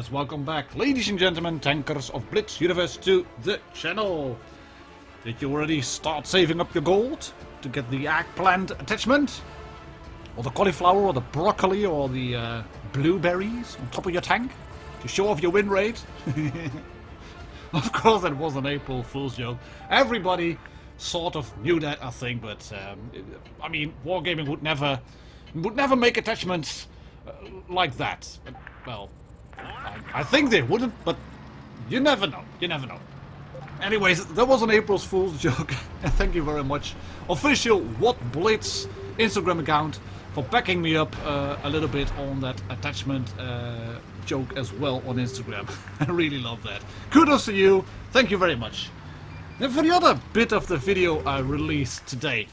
Yes, welcome back, ladies and gentlemen, tankers of Blitz Universe, to the channel. Did you already start saving up your gold to get the eggplant attachment? Or the cauliflower, or the broccoli, or the blueberries on top of your tank? To show off your win rate? Of course that was an April Fool's joke. Everybody sort of knew that, I think, but I mean, Wargaming would never make attachments like that. Well, I think they wouldn't, but you never know. You never know. Anyways, that was an April Fool's joke. Thank you very much, official What Blitz Instagram account, for backing me up a little bit on that attachment joke as well on Instagram. I really love that. Kudos to you. Thank you very much. Then for the other bit of the video I released today,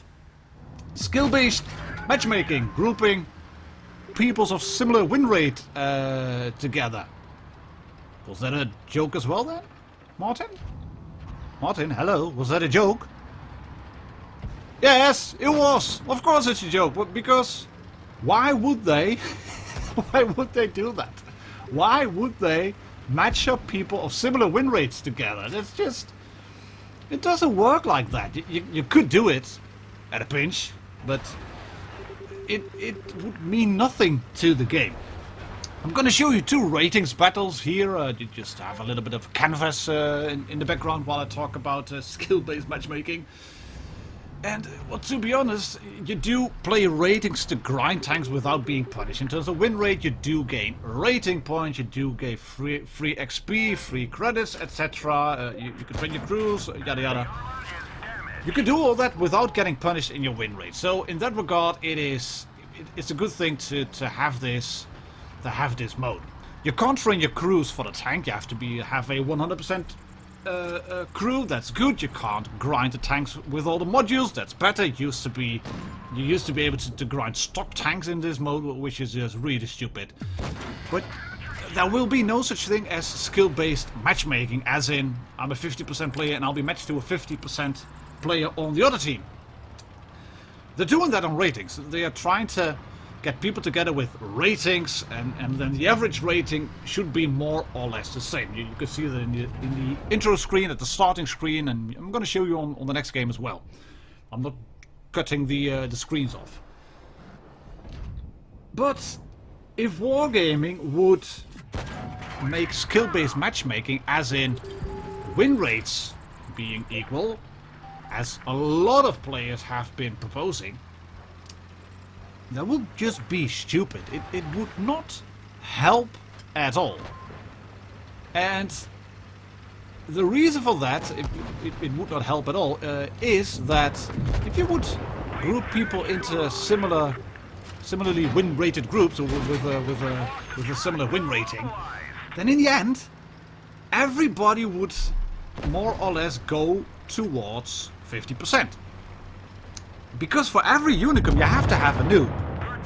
skill-based matchmaking, grouping peoples of similar win rate together. Was that a joke as well then, Martin? Martin, hello, was that a joke? Yes, it was. Of course it's a joke, but because why would they? Why would they do that? Why would they match up people of similar win rates together? That's just, it doesn't work like that. You could do it at a pinch, but it would mean nothing to the game. I'm going to show you two ratings battles here. You just have a little bit of canvas in the background while I talk about skill-based matchmaking. And, well, to be honest, you do play ratings to grind tanks without being punished. In terms of win rate, you do gain rating points, you do gain free XP, free credits, etc. You can train your crews, yada yada. You can do all that without getting punished in your win rate. So, in that regard, it's a good thing to have this mode. You can't train your crews for the tank. You have to have a 100% crew. That's good. You can't grind the tanks with all the modules. That's better. You used to be able to grind stock tanks in this mode, which is just really stupid. But there will be no such thing as skill-based matchmaking, as in I'm a 50% player and I'll be matched to a 50% player on the other team. They're doing that on ratings. They are trying to get people together with ratings, and then the average rating should be more or less the same. You can see that in the intro screen, at the starting screen, and I'm going to show you on the next game as well. I'm not cutting the screens off. But if Wargaming would make skill-based matchmaking, as in win rates being equal, as a lot of players have been proposing, that would just be stupid. It would not help at all. And the reason for that, it would not help at all, is that if you would group people into similarly win-rated groups, or with a similar win rating, then in the end, everybody would more or less go towards 50%. Because for every unicum you have to have a noob.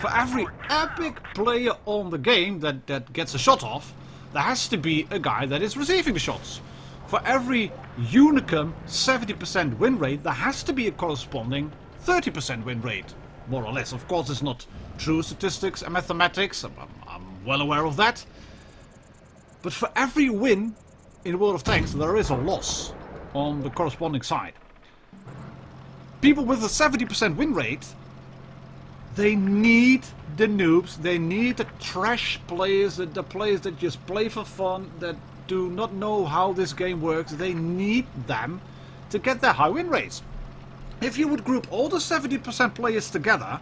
For every epic player on the game that gets a shot off, there has to be a guy that is receiving the shots. For every unicum 70% win rate, there has to be a corresponding 30% win rate. More or less. Of course, it's not true statistics and mathematics. I'm well aware of that. But for every win in World of Tanks, there is a loss on the corresponding side. People with a 70% win rate, they need the noobs, they need the trash players, the players that just play for fun, that do not know how this game works. They need them to get their high win rates. If you would group all the 70% players together,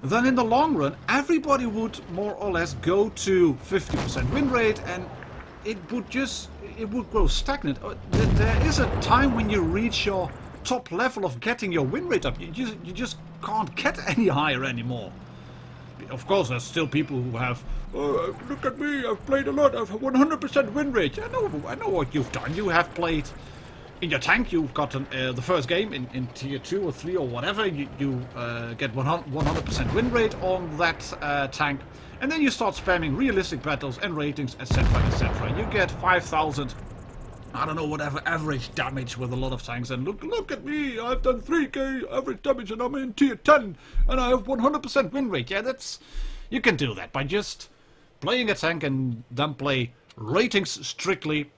then in the long run, everybody would more or less go to 50% win rate, and it would grow stagnant. There is a time when you reach your top level of getting your win rate up. You just can't get any higher anymore. Of course, there's still people who have, oh, look at me, I've played a lot, I've 100% win rate. I know what you've done. You have played in your tank, you've gotten the first game in tier 2 or 3 or whatever, you get 100% win rate on that tank, and then you start spamming realistic battles and ratings, etc, etc. You get 5,000, I don't know, whatever average damage with a lot of tanks, and look at me, I've done 3k average damage and I'm in tier 10 and I have 100% win rate. Yeah, you can do that by just playing a tank and then play ratings strictly,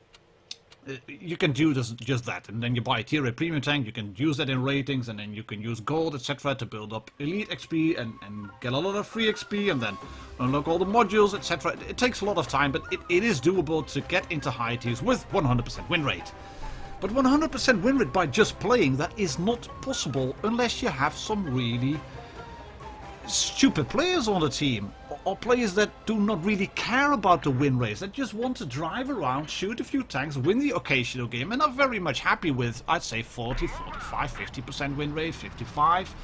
you can do just that. And then you buy a tier A premium tank, you can use that in ratings, and then you can use gold, etc. to build up elite XP and get a lot of free XP, and then unlock all the modules, etc. It takes a lot of time, but it is doable to get into high tiers with 100% win rate. But 100% win rate by just playing, that is not possible unless you have some really stupid players on the team, or players that do not really care about the win rates, that just want to drive around, shoot a few tanks, win the occasional game, and are very much happy with, I'd say, 40, 45, 50% win rate, 55.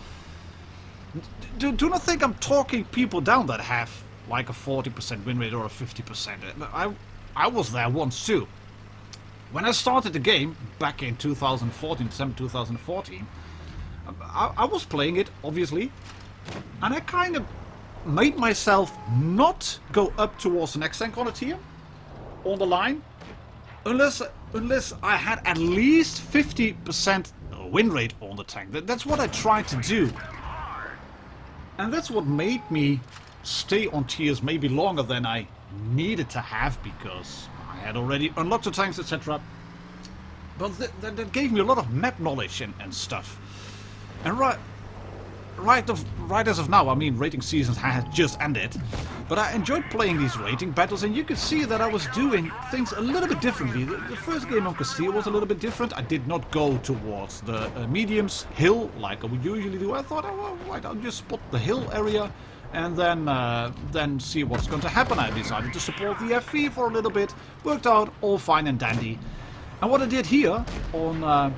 Do not think I'm talking people down that have like a 40% win rate or a 50%. I was there once too. When I started the game back in 2014, December 2014, I was playing it, obviously, and I kind of made myself not go up towards the next tank on a tier, on the line, unless I had at least 50% win rate on the tank. That's what I tried to do. And that's what made me stay on tiers maybe longer than I needed to have, because I had already unlocked the tanks, etc. But that gave me a lot of map knowledge and stuff. And right as of now, I mean, rating seasons has just ended, but I enjoyed playing these rating battles, and you could see that I was doing things a little bit differently. The first game on Castile was a little bit different. I did not go towards the mediums hill like I would usually do. I thought, oh, well, right, I'll just spot the hill area and then see what's going to happen. I decided to support the FV for a little bit. Worked out all fine and dandy. And what I did here on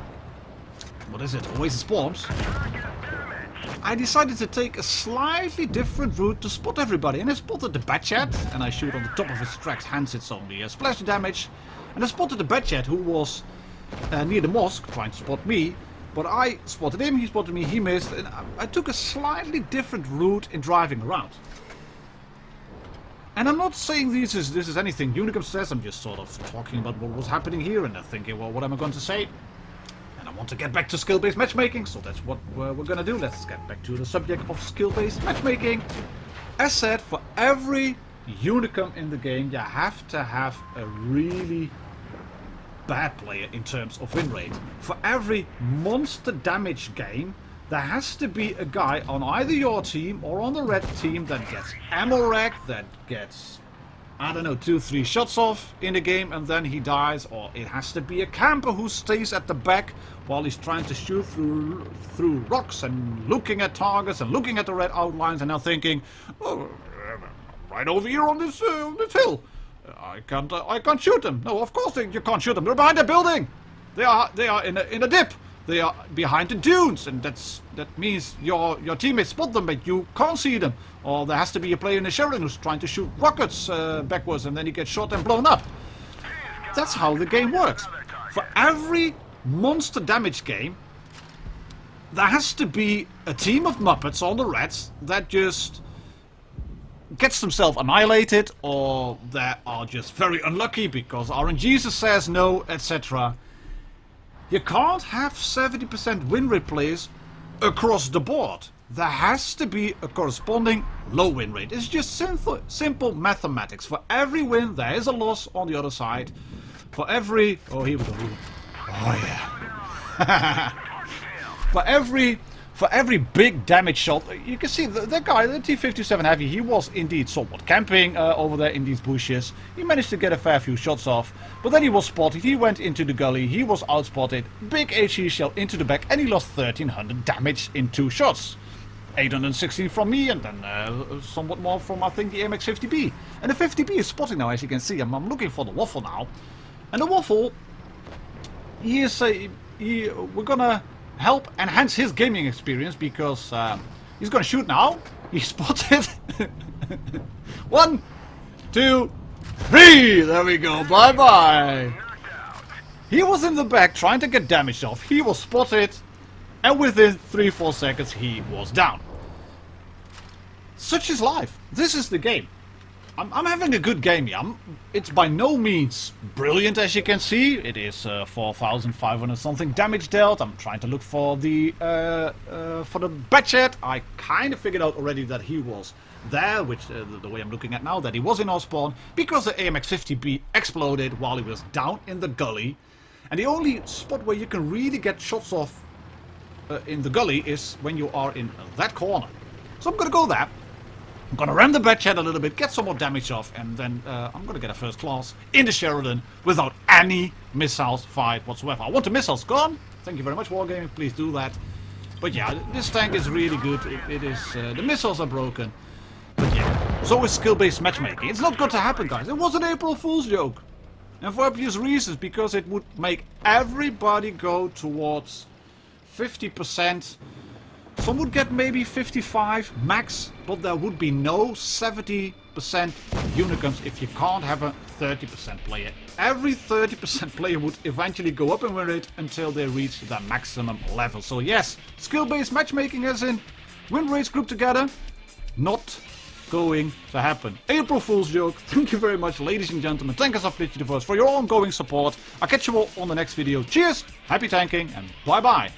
what is it, Oasis Spawns, I decided to take a slightly different route to spot everybody. And I spotted the Batchat, and I shoot on the top of his tracks, hence it's only splash damage. And I spotted the Batchat, who was near the mosque, trying to spot me. But I spotted him, he spotted me, he missed, and I took a slightly different route in driving around. And I'm not saying this is anything Unicum says, I'm just sort of talking about what was happening here, and I'm thinking, well, what am I going to say? And I want to get back to skill-based matchmaking, so that's what we're going to do. Let's get back to the subject of skill-based matchmaking. As said, for every Unicum in the game, you have to have a really bad player in terms of win rate. For every monster damage game, there has to be a guy on either your team or on the red team that gets ammo rack, that gets, I don't know, 2-3 shots off in the game and then he dies. Or it has to be a camper who stays at the back while he's trying to shoot through rocks and looking at targets and looking at the red outlines and now thinking, oh, right over here on this hill. I can't shoot them. No, of course you can't shoot them. They're behind a building. They are in a dip. They are behind the dunes, and that means your teammates spot them, but you can't see them. Or there has to be a player in the Sheridan who's trying to shoot rockets backwards, and then he gets shot and blown up. That's how the game works. For every monster damage game, there has to be a team of Muppets on the reds that just gets themselves annihilated, or that are just very unlucky because RNG says no, etc. You can't have 70% win rate players across the board. There has to be a corresponding low win rate. It's just simple mathematics. For every win, there is a loss on the other side. For every... oh, here we go. Oh, yeah. For every big damage shot, you can see the guy, the T-57 Heavy, he was indeed somewhat camping over there in these bushes. He managed to get a fair few shots off, but then he was spotted, he went into the gully, he was outspotted, big HE shell into the back, and he lost 1300 damage in 2 shots. 816 from me, and then somewhat more from, I think, the MX-50B. And the 50B is spotting now, as you can see. I'm looking for the Waffle now. And the Waffle, we're gonna help enhance his gaming experience, because he's gonna shoot now. He spotted. 1, 2, 3. There we go. Bye bye. He was in the back trying to get damage off. He was spotted, and within 3-4 seconds he was down. Such is life. This is the game. I'm having a good game here. It's by no means brilliant, as you can see. It is 4,500 something damage dealt. I'm trying to look for the Batchet. I kind of figured out already that he was there, which the way I'm looking at now, that he was in our spawn, because the AMX-50B exploded while he was down in the gully. And the only spot where you can really get shots off in the gully is when you are in that corner. So I'm gonna go there. I'm gonna ram the Batchet a little bit, get some more damage off, and then I'm gonna get a first class in the Sheridan without any missiles fired whatsoever. I want the missiles gone. Thank you very much, Wargaming. Please do that. But yeah, this tank is really good. It is the missiles are broken. But yeah, so is skill-based matchmaking. It's not going to happen, guys. It was an April Fool's joke, and for obvious reasons, because it would make everybody go towards 50%. Some would get maybe 55 max, but there would be no 70% unicums if you can't have a 30% player. Every 30% player would eventually go up in win rate until they reach their maximum level. So yes, skill-based matchmaking as in win rates grouped together, not going to happen. April Fool's joke. Thank you very much, ladies and gentlemen. Thank us, Blitz Universe, for your ongoing support. I'll catch you all on the next video. Cheers, happy tanking, and bye-bye.